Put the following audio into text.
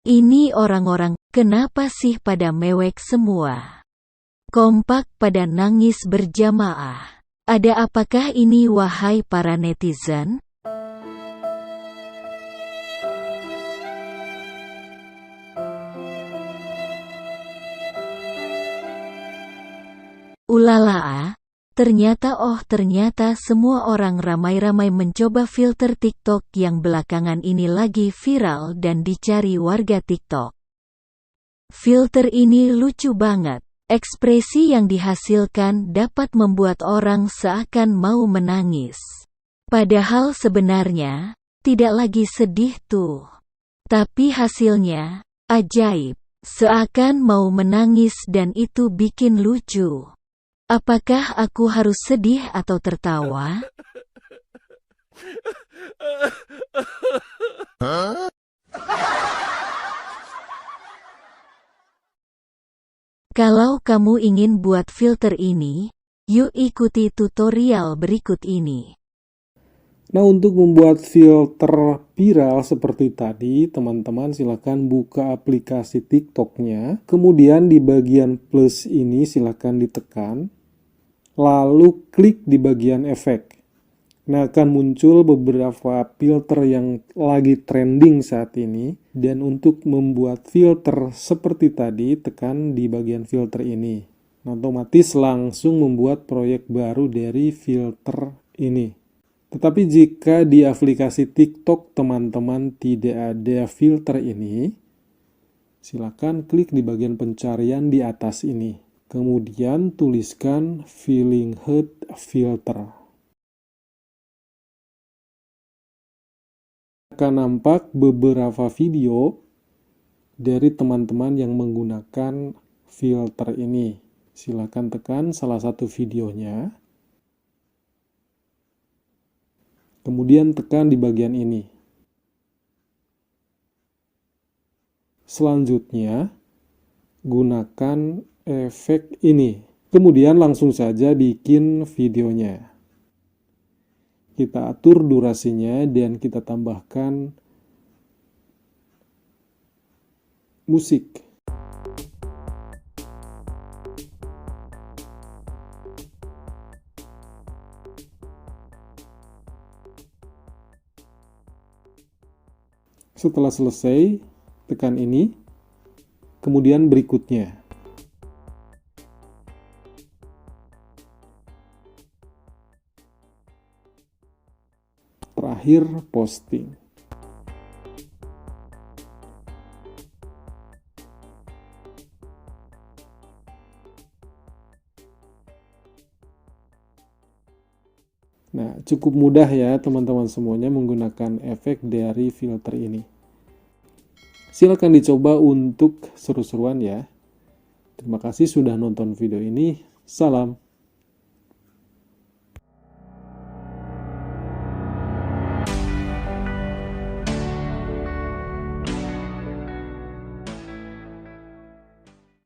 Ini orang-orang, kenapa sih pada mewek semua? Kompak pada nangis berjamaah. Ada apakah ini wahai para netizen? Ulala, ternyata semua orang ramai-ramai mencoba filter TikTok yang belakangan ini lagi viral dan dicari warga TikTok. Filter ini lucu banget. Ekspresi yang dihasilkan dapat membuat orang seakan mau menangis. Padahal sebenarnya, tidak lagi sedih tuh. Tapi hasilnya, ajaib. Seakan mau menangis dan itu bikin lucu. Apakah aku harus sedih atau tertawa? Kalau kamu ingin buat filter ini, yuk ikuti tutorial berikut ini. Nah, untuk membuat filter viral seperti tadi, teman-teman silakan buka aplikasi TikToknya. Kemudian di bagian plus ini silakan ditekan. Lalu klik di bagian efek. Nah, akan muncul beberapa filter yang lagi trending saat ini. Dan untuk membuat filter seperti tadi, tekan di bagian filter ini. Nah, otomatis langsung membuat proyek baru dari filter ini. Tetapi jika di aplikasi TikTok teman-teman tidak ada filter ini, silakan klik di bagian pencarian di atas ini. Kemudian tuliskan feeling hurt filter. Akan nampak beberapa video dari teman-teman yang menggunakan filter ini. Silakan tekan salah satu videonya. Kemudian tekan di bagian ini. Selanjutnya, gunakan efek ini. Kemudian langsung saja bikin videonya. Kita atur durasinya dan kita tambahkan musik. Setelah selesai, tekan ini, kemudian berikutnya. Terakhir, posting. Nah, cukup mudah ya teman-teman semuanya menggunakan efek dari filter ini. Silakan dicoba untuk seru-seruan ya. Terima kasih sudah nonton video ini. Salam.